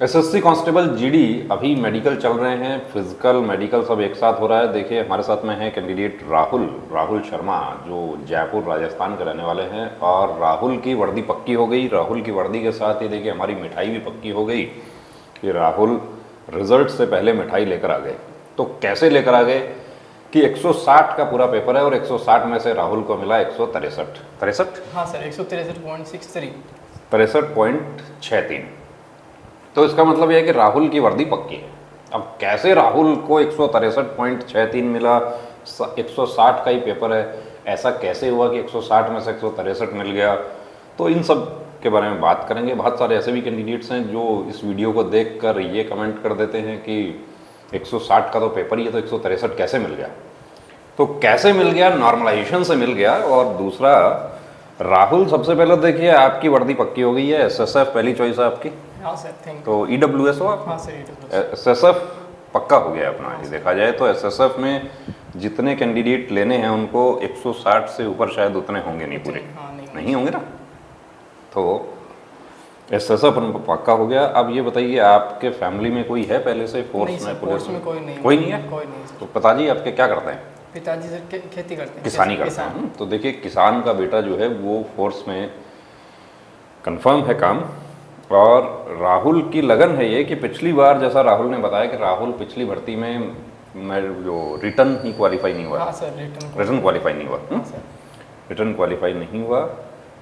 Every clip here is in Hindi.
एसएससी कांस्टेबल जीडी अभी मेडिकल चल रहे हैं, फिजिकल मेडिकल सब एक साथ हो रहा है। देखिए हमारे साथ में है कैंडिडेट राहुल शर्मा, जो जयपुर राजस्थान के रहने वाले हैं। और राहुल की वर्दी पक्की हो गई। राहुल की वर्दी के साथ ही देखिए हमारी मिठाई भी पक्की हो गई कि राहुल रिजल्ट से पहले मिठाई लेकर आ गए। तो कैसे लेकर आ गए कि 160 का पूरा पेपर है और 160 में से राहुल को मिला 163। हाँ सर, 163.63। 63.63। तो इसका मतलब यह है कि राहुल की वर्दी पक्की है। अब कैसे राहुल को 163.63 मिला, 160 का ही पेपर है, ऐसा कैसे हुआ कि 160 में से 163 मिल गया? तो इन सब के बारे में बात करेंगे। बहुत सारे ऐसे भी कैंडिडेट्स हैं जो इस वीडियो को देखकर ये कमेंट कर देते हैं कि 160 का तो पेपर ही है, तो 163 कैसे मिल गया? तो कैसे मिल गया? नॉर्मलाइजेशन से मिल गया। और दूसरा, राहुल सबसे पहले देखिए आपकी वर्दी पक्की हो गई है। एसएसएफ पहली चॉइस है आपकी। हाँ सर, थैंक तो ईडब्ल्यूएस हो आप? हाँ सर, EWS। एसएसएफ पक्का हो गया अपना। ये देखा जाए तो एसएसएफ में जितने कैंडिडेट लेने हैं उनको 160 से ऊपर शायद उतने होंगे नहीं, पूरे हाँ, नहीं होंगे ना। तो एसएसएफ उनको पक्का हो गया। अब ये बताइए, आपके फैमिली में कोई है पहले से फोर्स में? फोर्स में कोई नहीं है। कोई नहीं है? कोई नहीं सर। तो पिताजी आपके क्या करते हैं? पिताजी सर खेती करते हैं, किसानी करते हैं। तो देखिए किसान का बेटा जो है वो फोर्स में कंफर्म है काम। और राहुल की लगन है ये कि पिछली बार, जैसा राहुल ने बताया कि राहुल पिछली भर्ती में जो रिटर्न ही क्वालिफाई नहीं हुआ। हाँ सर, रिटर्न क्वालिफाई नहीं हुआ। हाँ सर। रिटर्न क्वालिफाई नहीं हुआ,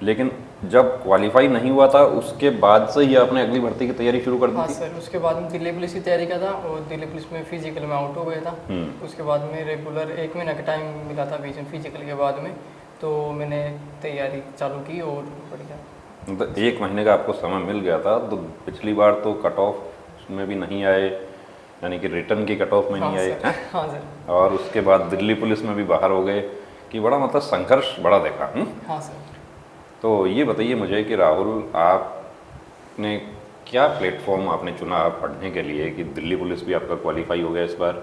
लेकिन जब क्वालिफाई नहीं हुआ था उसके बाद से ही आपने अगली भर्ती की तैयारी शुरू कर दी हाँ थी? सर, उसके बाद में दिल्ली पुलिस की तैयारी का था और दिल्ली पुलिस में फिजिकल में आउट हो गया था। उसके बाद में रेगुलर 1 महीना का टाइम मिला था बीच में फिजिकल के बाद में, तो मैंने तैयारी चालू की और बढ़िया। मतलब 1 महीने का आपको समय मिल गया था। तो पिछली बार तो कट ऑफ में भी नहीं आए, यानी कि रिटर्न की कट ऑफ में नहीं आए। हाँ सर। और उसके बाद दिल्ली पुलिस में भी बाहर हो गए कि बड़ा मतलब संघर्ष बड़ा देखा। हाँ सर। तो ये बताइए मुझे कि राहुल, आपने क्या प्लेटफॉर्म आपने चुना पढ़ने के लिए कि दिल्ली पुलिस भी आपका क्वालिफाई हो गया इस बार?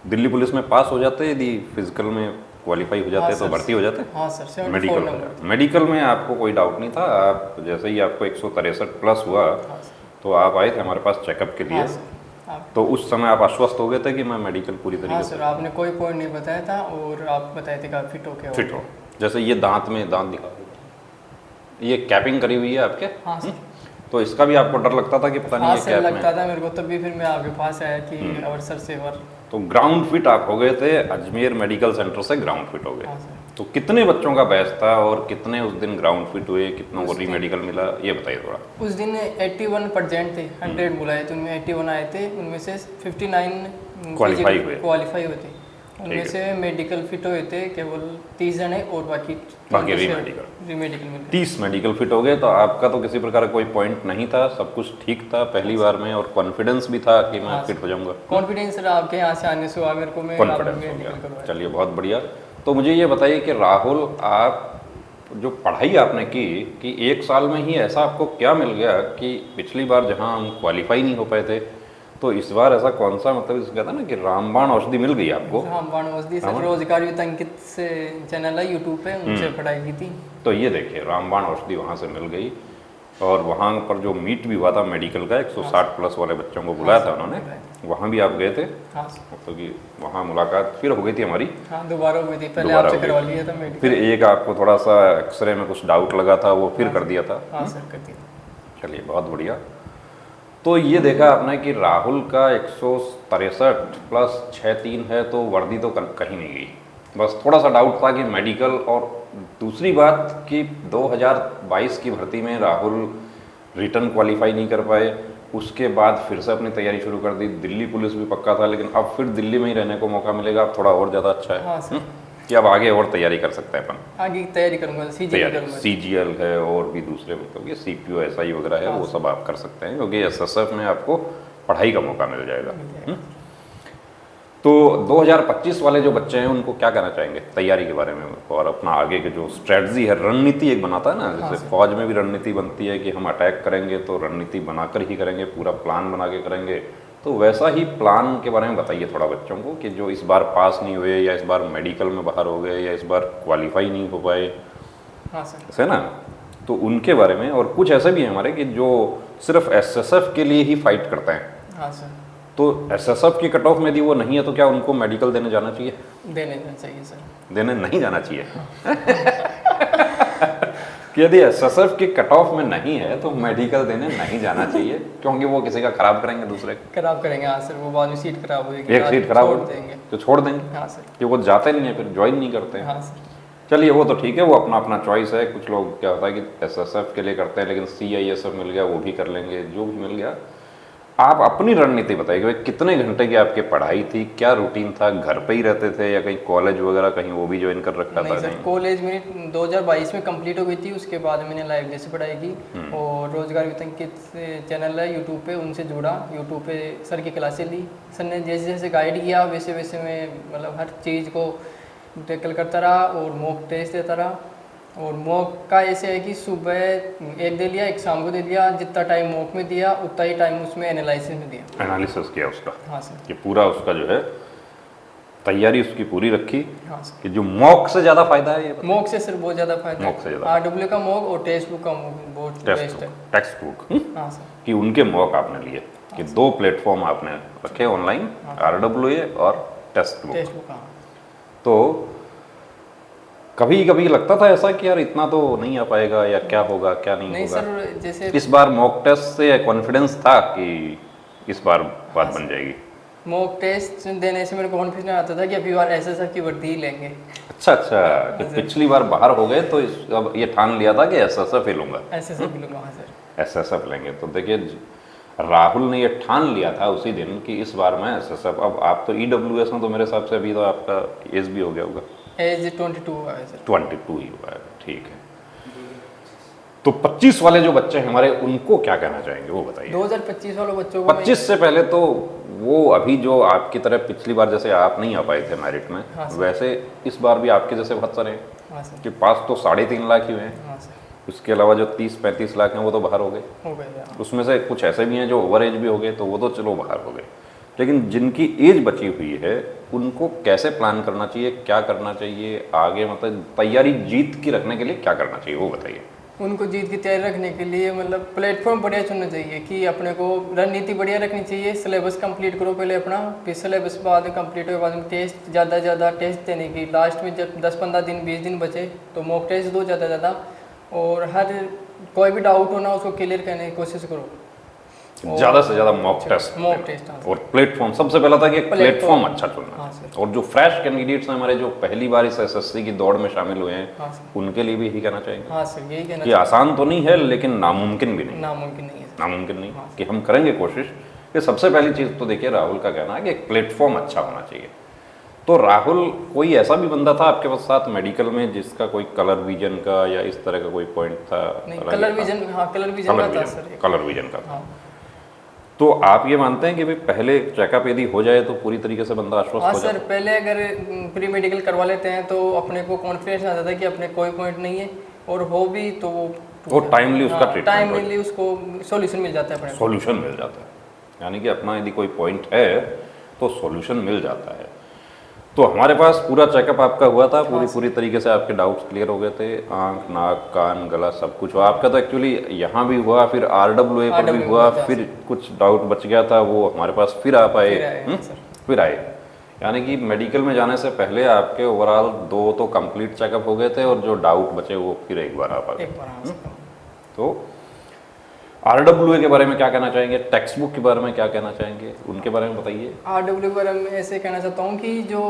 दिल्ली पुलिस में पास हो जाते, यदि फिजिकल में क्वालिफाई हो जाते तो भर्ती हो जाते? हाँ सर, 74 मेडिकल नंबर। मेडिकल में आपको कोई डाउट नहीं था। आप जैसे ही आपको 163 प्लस हुआ तो आप आए थे हमारे पास चेकअप के लिए। तो उस समय आप आश्वस्त हो गए थे कि मैं मेडिकल पूरी तरीके से? हाँ सर, आपने कोई पॉइंट नहीं बताया था और आप बताए थे कि आप फिट हो के फिट हो। जैसे ये दांत दिखा, ये कैपिंग करी हुई है आपके। हाँ सर। तो इसका भी आपको डर लगता था कि पता नहीं हाँ ये सर, कैप में? लगता था मेरे को, तभी फिर मैं आपके पास आया कि और सर से और। तो ग्राउंड फिट आप हो गए थे, अजमेर मेडिकल सेंटर से ग्राउंड फिट हो गए। हाँ सर। तो कितने बच्चों का बैच था और कितने उस दिन ग्राउंड फिट हुए, कितनों को री मेडिकल मिला, ये बताइए थोड़ा। उस दिन 81% थे, 100 बुलाए थे, उनमें 81 आए थे, उनमें से 59 क्वालिफाई हुए थे। उनमें से मेडिकल फिट हुए थे केवल 30 जने और बाकी री मेडिकल में 30 मेडिकल फिट हो गए। तो आपका तो किसी प्रकार का कोई पॉइंट नहीं था, सब कुछ ठीक था पहली बार में, और कॉन्फिडेंस भी था कि मैं फिट हो जाऊंगा। कॉन्फिडेंस सर आपके यहाँ से आने से हुआ मेरे को, मैं कॉन्फिडेंस हो गया। चलिए बहुत बढ़िया। तो मुझे ये बताइए कि राहुल, आप जो पढ़ाई आपने की कि 1 साल में ही ऐसा आपको क्या मिल गया कि पिछली बार जहाँ हम क्वालिफाई नहीं हो पाए थे, तो इस बार ऐसा कौन सा, मतलब इसको कहता है ना कि रामबाण औषधि मिल गई आपको? रामबाण औषधि सर, रोजगार युक्त अंकित से चैनल है यूट्यूब पे, उनसे पढ़ाई की थी। तो ये देखिए रामबाण औषधि वहाँ से मिल गई। और वहाँ पर जो मीट भी हुआ था मेडिकल का, 160 प्लस वाले बच्चों को बुलाया था उन्होंने, वहाँ भी आप गए थे? मतलब कि वहाँ मुलाकात फिर हो गई थी हमारी। दोबारा हो गई थी, पहले आपसे करवा लिया था मेडिकल। फिर एक आपको थोड़ा सा एक्सरे में कुछ डाउट लगा था, वो फिर कर दिया था। हाँ सर, कर दिया। चलिए बहुत बढ़िया। तो ये देखा आपने कि राहुल का 163 प्लस 63 है, तो वर्दी तो कहीं नहीं गई। बस थोड़ा सा डाउट था कि मेडिकल। और दूसरी बात कि 2022 की भर्ती में राहुल रिटर्न क्वालिफाई नहीं कर पाए, उसके बाद फिर से अपनी तैयारी शुरू कर दी। दिल्ली पुलिस भी पक्का था, लेकिन अब फिर दिल्ली में ही रहने को मौका मिलेगा, अब थोड़ा और ज़्यादा अच्छा है। हाँ सर। कि अब आगे और तैयारी कर सकते हैं अपन। आगे की तैयारी करूँगा, सीजीएल है और भी दूसरे, मतलब ये सीपीओ एसआई वगैरह है, वो सब आप कर सकते हैं, क्योंकि एसएसएफ में आपको पढ़ाई का मौका मिल जाएगा। तो 2025 वाले जो बच्चे हैं उनको क्या कहना चाहेंगे तैयारी के बारे में, और अपना आगे के जो स्ट्रेटजी है, रणनीति एक बनाता है ना, जैसे फौज में भी रणनीति बनती है कि हम अटैक करेंगे तो रणनीति बनाकर ही करेंगे, पूरा प्लान बना के करेंगे, तो वैसा ही प्लान के बारे में बताइए थोड़ा बच्चों को कि जो इस बार पास नहीं हुए, या इस बार मेडिकल में बाहर हो गए, या इस बार क्वालिफाई नहीं हो पाए। हाँ सर। ऐसे ना, तो उनके बारे में। और कुछ ऐसे भी हैं हमारे कि जो सिर्फ एसएसएफ के लिए ही फाइट करते हैं, हाँ सर। तो एसएसएफ की कट ऑफ में यदि वो नहीं है तो क्या उनको मेडिकल देने जाना चाहिए? देने चाहिए सर। देने नहीं जाना चाहिए कि यदि एसएसएफ की कट ऑफ में नहीं है तो मेडिकल देने नहीं जाना चाहिए, क्योंकि वो किसी का खराब करेंगे, दूसरे का खराब करेंगे। हाँ सर, वो बाद में सीट खराब होगी, एक सीट खराब हो देंगे तो छोड़ देंगे। हाँ सर। कि वो जाते नहीं है, फिर ज्वाइन नहीं करते हैं। हाँ सर। चलिए वो तो ठीक है, वो अपना अपना चॉइस है। कुछ लोग क्या होता है कि एसएसएफ के लिए करते हैं, लेकिन सीआईएसएफ मिल गया वो भी कर लेंगे, जो भी मिल गया। आप अपनी रणनीति बताइए कि भाई कितने घंटे की आपकी पढ़ाई थी, क्या रूटीन था, घर पे ही रहते थे या कहीं कॉलेज वगैरह कहीं वो भी ज्वाइन कर रखा नहीं था? सर, कॉलेज में 2022 में कंप्लीट हो गई थी, उसके बाद मैंने लाइव जैसे पढ़ाई की और रोजगार वितंकित चैनल है यूट्यूब पे, उनसे जुड़ा। यूट्यूब पे सर की क्लासें ली, सर ने जैसे जैसे गाइड किया वैसे वैसे मैं मतलब हर चीज़ को टैकल करता रहा और मॉक टेस्ट देता रहा। और मॉक का ऐसे है कि सुबह एक दे लिया, एक शाम को दे दिया, जितना टाइम मॉक में दिया उतना ही टाइम उसमें एनालिसिस में दिया। एनालिसिस किया उसका? हाँ सर। कि पूरा उसका जो है तैयारी उसकी पूरी रखी। हाँ सर। कि जो मॉक से ज़्यादा फायदा है ये मॉक से सर बहुत ज़्यादा फायदा है। मॉक से ज़्यादा आरडब्ल्यू का मॉक और टेक्स्ट बुक का मॉक बहुत बेस्ट है। टेक्स्ट बुक हाँ सर। कि उनके मॉक आपने लिए कि दो प्लेटफॉर्म आपने रखे ऑनलाइन, आरडब्ल्यूए और टेक्स्ट बुक। हाँ। तो कभी कभी लगता था ऐसा कि यार इतना तो नहीं आ पाएगा या क्या होगा क्या नहीं होगा? सर जैसे इस बार मॉक टेस्ट से कॉन्फिडेंस था कि इस बार बात बन जाएगी? मॉक टेस्ट देने से मेरे को कॉन्फिडेंस आता था कि अभी बार एसएसएफ की वर्दी ही लेंगे। अच्छा कि पिछली बार बाहर हो गए तो अब ये ठान लिया था कि एसएसएफ ही लूंगा, एसएसएफ ही लूंगा। हाँ सर। एसएसएफ लेंगे। तो देखिए राहुल ने ये ठान लिया था उसी दिन कि इस बार मैं एसएसएफ। अब आप तो ईडब्ल्यूएस में तो मेरे हिसाब से अभी तो आपका एज भी हो गया होगा। एज 22 हुआ है सर। 22 ही हुआ है, ठीक है। तो 25 वाले जो बच्चे हैं हमारे, उनको क्या कहना चाहेंगे वो बताइए। 2025 वाले बच्चों को 25 से पहले तो वो अभी जो आपकी तरह पिछली बार जैसे आप नहीं आ पाए थे मेरिट में, हाँ वैसे इस बार भी आपके जैसे बहुत सारे हैं। हाँ सर। कि पास तो 3.5 लाख ही हुए हैं। हाँ सर। उसके अलावा जो 30-35 लाख हैं वो तो बाहर हो गए। हो गए। उसमें से कुछ ऐसे भी हैं जो ओवर एज भी हो गए, तो वो तो चलो बाहर हो गए। लेकिन जिनकी एज बची हुई है उनको कैसे प्लान करना चाहिए, क्या करना चाहिए आगे, मतलब तैयारी जीत की रखने के लिए क्या करना चाहिए वो बताइए। उनको जीत की तैयारी रखने के लिए मतलब प्लेटफॉर्म बढ़िया चुनना चाहिए कि अपने को रणनीति बढ़िया रखनी चाहिए। सिलेबस कंप्लीट करो पहले अपना, फिर सिलेबस बाद कंप्लीट हुए बाद में टेस्ट ज़्यादा टेस्ट देने की। लास्ट में जब 10-15 दिन 20 दिन बचे तो मॉक टेस्ट दो ज़्यादा, और हर कोई भी डाउट हो ना उसको क्लियर करने की कोशिश करो। ज़्यादा से ज़्यादा मॉक टेस्ट। हाँ। और प्लेटफॉर्म सबसे पहला था कि प्लेटफॉर्म अच्छा चुनना। हाँ सर। और जो फ्रेश कैंडिडेट्स हैं हमारे, जो पहली बार इस एसएससी की दौड़ में शामिल हुए हैं, हाँ सर। उनके लिए भी यही कहना चाहेंगे। हाँ सर, यही कहना कि आसान तो नहीं है लेकिन नामुमकिन भी नहीं। नामुमकिन नहीं है। नामुमकिन नहीं। हाँ। कि हम करेंगे कोशिश। कि सबसे पहली चीज़ तो देखिए राहुल का कहना है कि एक प्लेटफॉर्म अच्छा होना चाहिए। तो राहुल, कोई ऐसा भी बंदा था आपके पास साथ मेडिकल में जिसका कोई कलर विजन का या इस तरह का कोई पॉइंट था? नहीं, कलर विजन, हाँ कलर विजन का था सर। कलर विजन का। हाँ। तो आप ये मानते हैं कि भाई पहले चेकअप यदि हो जाए तो पूरी तरीके से बंदा आश्वस्त हाँ हो जाए? सर, पहले अगर प्री मेडिकल करवा लेते हैं तो अपने को कॉन्फिडेंस आता था कि अपने कोई पॉइंट नहीं है, और हो भी तो वो टाइमली उसका ट्रीटमेंट, टाइमली उसको सॉल्यूशन मिल जाता है अपने को। सॉल्यूशन मिल जाता है। यानी कि अपना यदि कोई पॉइंट है तो सॉल्यूशन मिल जाता है। तो हमारे पास पूरा चेकअप आपका हुआ था, पूरी तरीके से आपके डाउट्स क्लियर हो गए थे, आंख, नाक, कान, गला सब कुछ हुआ आपका। तो एक्चुअली यहाँ भी हुआ, फिर आरडब्ल्यूए पर भी हुआ, फिर कुछ डाउट बच गया था वो हमारे पास फिर आ पाए, फिर आए। यानी कि मेडिकल में जाने से पहले आपके ओवरऑल 2 तो कंप्लीट चेकअप हो गए थे, और जो डाउट बचे वो फिर एक बार आ पाए। तो आरडब्ल्यूए के बारे में क्या कहना चाहेंगे, टेक्स्ट बुक के बारे में क्या कहना चाहेंगे, उनके बारे में बताइए। आरडब्ल्यू के बारे में ऐसे कहना चाहता हूँ कि जो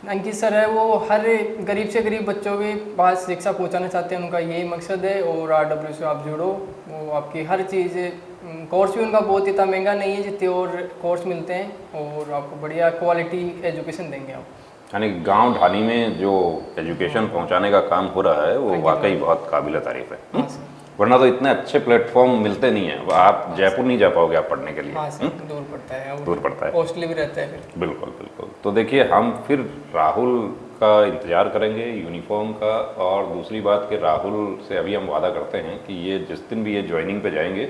अंकित सर है वो हर गरीब से गरीब बच्चों के पास शिक्षा पहुँचाना चाहते हैं, उनका यही मकसद है। और आरडब्ल्यू से आप जुड़ो, वो आपकी हर चीज़, कोर्स भी उनका बहुत इतना महंगा नहीं है जितने और कोर्स मिलते हैं, और आपको बढ़िया क्वालिटी एजुकेशन देंगे आप। यानी गांव ढानी में जो एजुकेशन पहुंचाने का काम हो रहा है वो वाकई बहुत काबिल तारीफ है। वरना तो इतने अच्छे प्लेटफॉर्म मिलते नहीं है। आप जयपुर नहीं जा पाओगे आप पढ़ने के लिए। हाँ सर, दूर पड़ता है, दूर पड़ता है, कॉस्टली भी रहता है फिर। बिल्कुल बिल्कुल। तो देखिए हम फिर राहुल का इंतज़ार करेंगे यूनिफॉर्म का। और दूसरी बात कि राहुल से अभी हम वादा करते हैं कि ये जिस दिन भी ये ज्वाइनिंग पे जाएंगे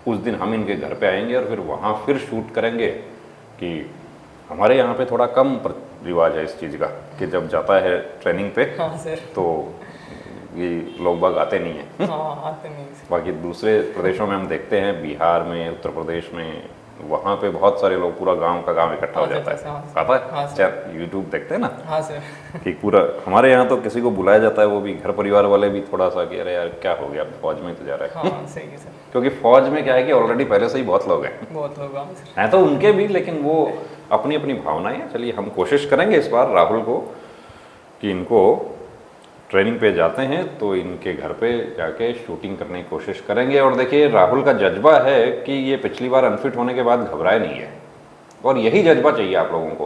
उस दिन हम इनके घर पे आएंगे और फिर वहाँ फिर शूट करेंगे। कि हमारे यहाँ पे थोड़ा कम रिवाज है इस चीज़ का कि जब जाता है ट्रेनिंग पे हाँ सर, तो कि लोग बाग आते नहीं हैं। हाँ आते नहीं सर। बाकी दूसरे प्रदेशों में हम देखते हैं, बिहार में, उत्तर प्रदेश में, वहाँ पे बहुत सारे लोग, पूरा गांव का गांव इकट्ठा हो हाँ, जाता हाँ, है। आता हाँ, है चाहे यूट्यूब देखते हैं ना हाँ सर। कि पूरा, हमारे यहाँ तो किसी को बुलाया जाता है, वो भी घर परिवार वाले भी थोड़ा सा कि अरे यार क्या हो गया, फौज में तो जा रहा है। हाँ सही है सर। क्योंकि फौज में क्या है कि ऑलरेडी पहले से ही बहुत लोग हैं, बहुत लोग हाँ सर। हैं तो उनके भी, लेकिन वो अपनी अपनी भावनाएं हैं। चलिए हम कोशिश करेंगे इस बार राहुल को कि इनको ट्रेनिंग पे जाते हैं तो इनके घर पे जाके शूटिंग करने की कोशिश करेंगे। और देखिए राहुल का जज्बा है कि ये पिछली बार अनफिट होने के बाद घबराए नहीं है, और यही जज्बा चाहिए आप लोगों को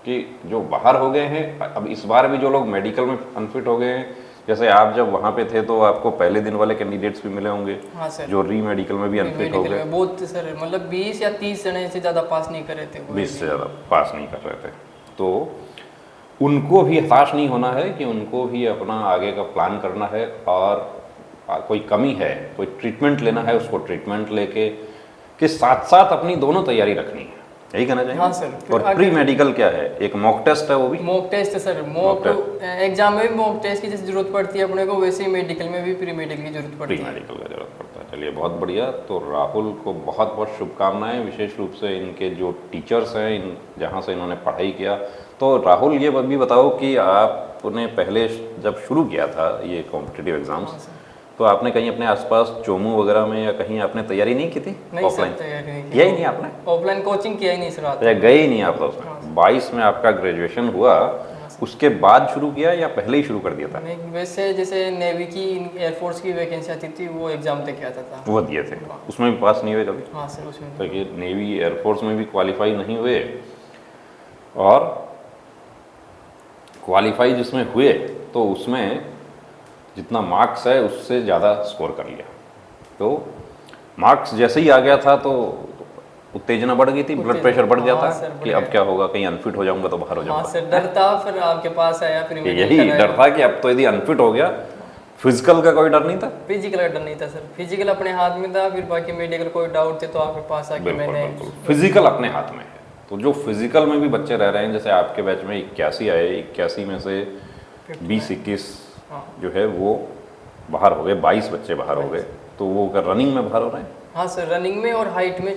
कि जो बाहर हो गए हैं, अब इस बार भी जो लोग मेडिकल में अनफिट हो गए हैं, जैसे आप जब वहाँ पे थे तो आपको पहले दिन वाले कैंडिडेट्स भी मिले होंगे हाँ सर। जो री मेडिकल में भी अनफिट हो मेडिकल गए, में बहुत सर, मतलब 20 या 30 जने से ज़्यादा पास नहीं कर रहे थे। 20 से ज़्यादा पास नहीं कर रहे थे। तो उनको भी हताश नहीं होना है कि उनको भी अपना आगे का प्लान करना है, और कोई कमी है, कोई ट्रीटमेंट लेना है, उसको ट्रीटमेंट लेके के साथ साथ अपनी दोनों तैयारी रखनी है, यही कहना चाहिए। हाँ सर। और प्री मेडिकल क्या है, एक मॉक टेस्ट है, वो भी मॉक टेस्ट है सर। मॉक एग्जाम में भी मॉक टेस्ट की जैसे जरूरत पड़ती है अपने को, वैसे ही मेडिकल में भी प्री मेडिकल की जरूरत पड़ती प्री है। मेडिकल का जरूरत पड़ता है। चलिए बहुत बढ़िया। तो राहुल को बहुत बहुत शुभकामनाएं, विशेष रूप से इनके जो टीचर्स हैं, इन जहाँ से इन्होंने पढ़ाई किया। तो राहुल ये भी बताओ कि आपने पहले जब शुरू किया था ये कॉम्पिटिटिव एग्जाम्स, तो आपने कहीं अपने आसपास चोमू वगैरह में या कहीं आपने तैयारी नहीं की थी? नहीं सर, ऑफलाइन तैयारी नहीं किया ही नहीं आपने? ऑफलाइन कोचिंग किया ही नहीं सर। या गए ही नहीं आप तो उसमें? 22 में आपका ग्रेजुएशन हुआ, उसके बाद शुरू किया या पहले ही शुरू कर दिया था? नहीं, वैसे जैसे नेवी की, एयरफोर्स की वैकेंसी आती थी, वो एग्जाम तक किया था। वो दिए थे, उसमें भी पास नहीं हुए कभी? हाँ सर उसमें। तो ये नेवी एयरफोर्स में भी क्वालिफाई नहीं हुए, और क्वालिफाई जिसमें हुए तो उसमें जितना मार्क्स है उससे ज़्यादा स्कोर कर लिया। तो मार्क्स जैसे ही आ गया था तो उत्तेजना बढ़ गई थी, ब्लड प्रेशर बढ़ गया था कि अब क्या होगा, कहीं अनफिट हो जाऊंगा तो बाहर हो हाँ जाऊंगा। सर, डर था। फिर आपके पास आया, फिर यही डर था कि अब तो यदि अनफिट हो गया, फिजिकल का कोई डर नहीं था? फिजिकल का डर नहीं था सर, फिजिकल अपने हाथ में था। फिर बाकी मेडिकल कोई डाउट थे तो आपके पास आके मैंने। फिजिकल अपने हाथ में है, तो जो फिजिकल में भी बच्चे रह रहे हैं, जैसे आपके बैच में 81 आए, 81 में से 20-21 जो है वो बाहर हो गए, 22 बच्चे बाहर हो गए। तो वो रनिंग में बाहर हो रहे हैं? हाँ सर, रनिंग में और हाइट में,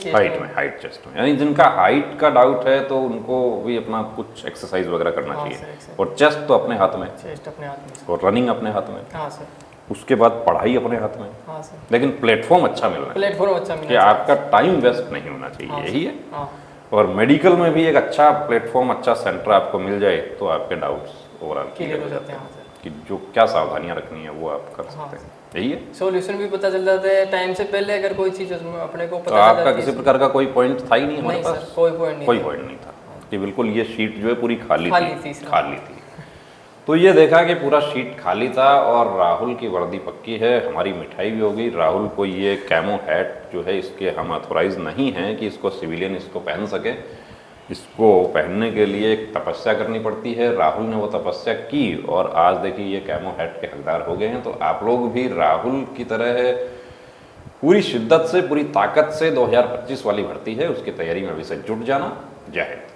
हाइट चेस्ट में। यानी जिनका हाइट का डाउट है तो उनको भी अपना कुछ एक्सरसाइज वगैरह करना चाहिए। और चेस्ट तो अपने हाथ में, चेस्ट अपने हाथ में, और रनिंग अपने हाथ में। हाँ सर। उसके बाद पढ़ाई अपने हाथ में। हाँ सर। लेकिन प्लेटफॉर्म अच्छा मिलना है, प्लेटफॉर्म अच्छा मिलना कि आपका टाइम वेस्ट नहीं होना चाहिए, यही है। हाँ। और मेडिकल में भी एक अच्छा प्लेटफॉर्म, अच्छा सेंटर आपको मिल जाए तो आपके डाउट्स ओवरऑल क्लियर हो जाते हैं कि जो क्या सावधानियां रखनी है वो आप कर सकते हैं, यही है। सॉल्यूशन भी पता चल जाता है टाइम से पहले, अगर कोई चीज़ उसमें अपने को तो पता चल आपका किसी प्रकार का कोई पॉइंट था ही नहीं हमारे नहीं पास? सर, कोई पॉइंट नहीं था कि बिल्कुल ये शीट जो है पूरी खाली थी। तो ये देखा कि पूरा शीट खाली था, और राहुल की वर्दी पक्की है, हमारी मिठाई भी हो गई। राहुल को ये कैमो हैट जो है, इसके हम ऑथोराइज नहीं हैं कि इसको सिविलियन इसको पहन सके। इसको पहनने के लिए एक तपस्या करनी पड़ती है। राहुल ने वो तपस्या की, और आज देखिए ये कैमो हैट के हकदार हो गए हैं। तो आप लोग भी राहुल की तरह पूरी शिद्दत से, पूरी ताकत से 2025 वाली भर्ती है उसकी तैयारी में अभी से जुट जाना। जय हिंद।